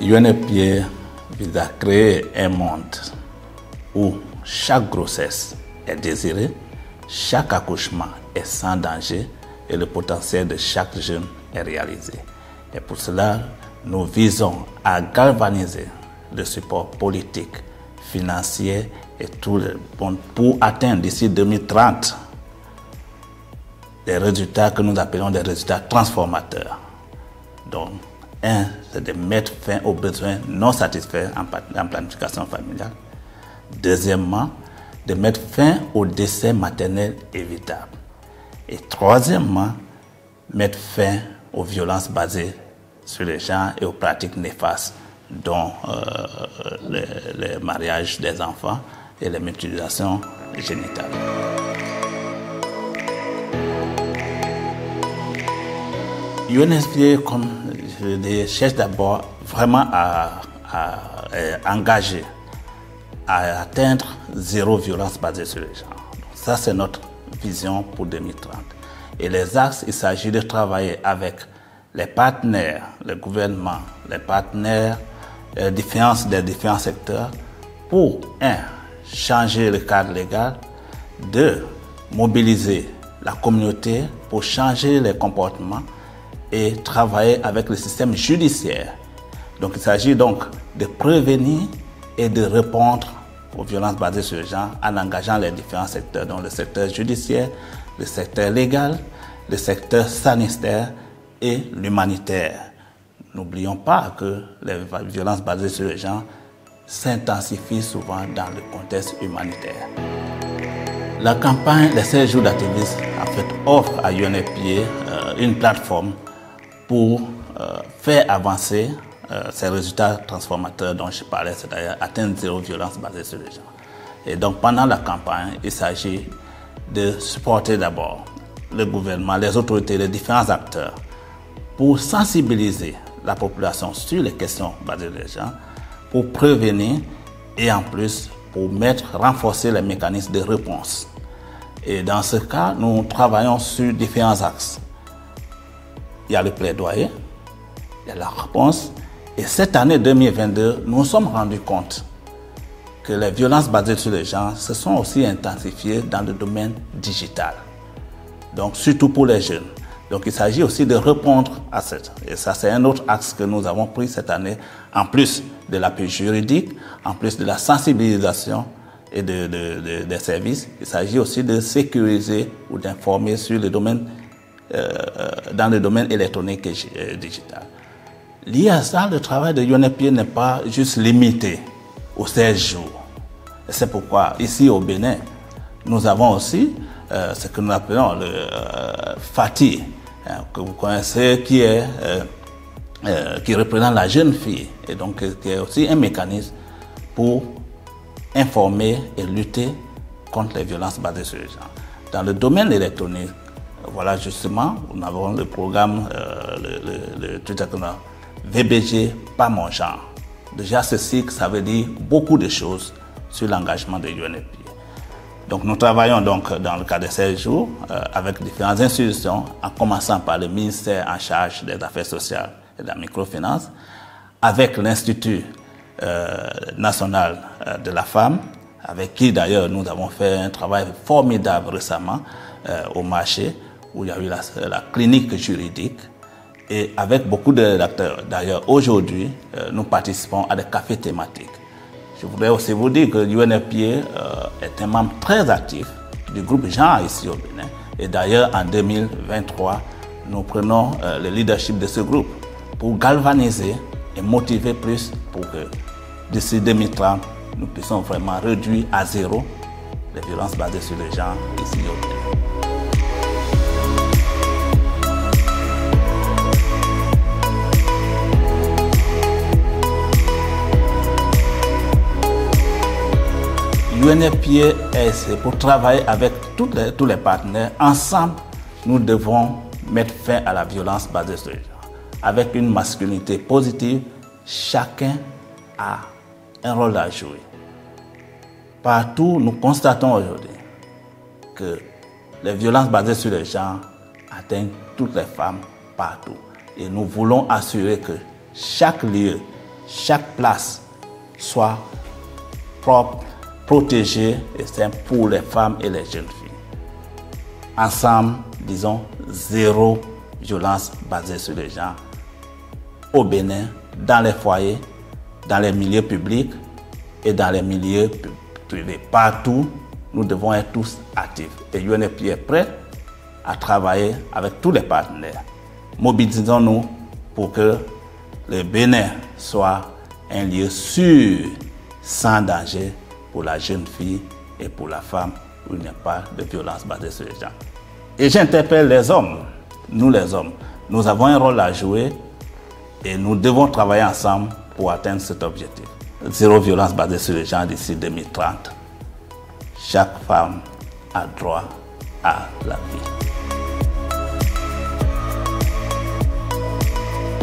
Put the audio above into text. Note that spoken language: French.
UNFPA vise à créer un monde où chaque grossesse est désirée, chaque accouchement est sans danger et le potentiel de chaque jeune est réalisé. Et pour cela, nous visons à galvaniser le support politique, financier et tout le monde pour atteindre d'ici 2030 des résultats que nous appelons des résultats transformateurs. Donc, c'est de mettre fin aux besoins non satisfaits en planification familiale. Deuxièmement, de mettre fin aux décès maternels évitables. Et troisièmement, mettre fin aux violences basées sur les genres et aux pratiques néfastes, dont le mariage des enfants et les mutilations génitales. UNFPA, comme je dis, cherche d'abord vraiment à engager, à atteindre zéro violence basée sur les genres. Ça, c'est notre vision pour 2030. Et les axes, il s'agit de travailler avec les partenaires, le gouvernement, les partenaires des différents secteurs pour, changer le cadre légal, 2, mobiliser la communauté pour changer les comportements et travailler avec le système judiciaire. Donc il s'agit donc de prévenir et de répondre aux violences basées sur le genre en engageant les différents secteurs, donc le secteur judiciaire, le secteur légal, le secteur sanitaire et l'humanitaire. N'oublions pas que les violences basées sur le genre s'intensifient souvent dans le contexte humanitaire. La campagne Les 16 jours d'activisme en fait offre à UNFPA une plateforme pour faire avancer ces résultats transformateurs dont je parlais, c'est-à-dire atteindre zéro violence basée sur les genres. Et donc pendant la campagne, il s'agit de supporter d'abord le gouvernement, les autorités, les différents acteurs pour sensibiliser la population sur les questions basées sur les genres, pour prévenir et en plus pour renforcer les mécanismes de réponse. Et dans ce cas, nous travaillons sur différents axes. Il y a le plaidoyer, il y a la réponse. Et cette année 2022, nous nous sommes rendus compte que les violences basées sur les genres se sont aussi intensifiées dans le domaine digital. Donc, surtout pour les jeunes. Donc, il s'agit aussi de répondre à ça. Et ça, c'est un autre axe que nous avons pris cette année, en plus de l'appui juridique, en plus de la sensibilisation et des services. Il s'agit aussi de sécuriser ou d'informer sur le domaine dans le domaine électronique et digital. Lié à ça, le travail de UNFPA n'est pas juste limité aux 16 jours. C'est pourquoi, ici au Bénin, nous avons aussi ce que nous appelons le FATI, que vous connaissez, qui représente la jeune fille, et donc qui est aussi un mécanisme pour informer et lutter contre les violences basées sur les genres. Dans le domaine électronique, voilà justement, nous avons le programme, le VBG, pas mon genre. Déjà, ceci, ça veut dire beaucoup de choses sur l'engagement de UNFPA. Donc, nous travaillons donc dans le cadre de 16 jours avec différentes institutions, en commençant par le ministère en charge des Affaires sociales et de la microfinance, avec l'Institut national de la femme, avec qui d'ailleurs nous avons fait un travail formidable récemment au marché, où il y a eu la clinique juridique, et avec beaucoup d'acteurs. D'ailleurs, aujourd'hui, nous participons à des cafés thématiques. Je voudrais aussi vous dire que l'UNFPA est un membre très actif du groupe Genre ici au Bénin. Et d'ailleurs, en 2023, nous prenons le leadership de ce groupe pour galvaniser et motiver plus pour que d'ici 2030, nous puissions vraiment réduire à zéro les violences basées sur les genres ici au Bénin. UNFPA, c'est pour travailler avec tous les partenaires. Ensemble, nous devons mettre fin à la violence basée sur les genres. Avec une masculinité positive, chacun a un rôle à jouer. Partout, nous constatons aujourd'hui que les violences basées sur les genres atteignent toutes les femmes partout. Et nous voulons assurer que chaque lieu chaque place soit propre, protégée et simple pour les femmes et les jeunes filles. Ensemble, disons, zéro violence basée sur les genres au Bénin, dans les foyers, dans les milieux publics et dans les milieux privés. Partout, nous devons être tous actifs. Et UNFPA est prêt à travailler avec tous les partenaires. Mobilisons-nous pour que le Bénin soit un lieu sûr, sans danger pour la jeune fille et pour la femme, où il n'y a pas de violence basée sur les genres. Et j'interpelle les hommes, nous les hommes, nous avons un rôle à jouer et nous devons travailler ensemble pour atteindre cet objectif. Zéro violence basée sur les genres d'ici 2030. Chaque femme a droit à la vie.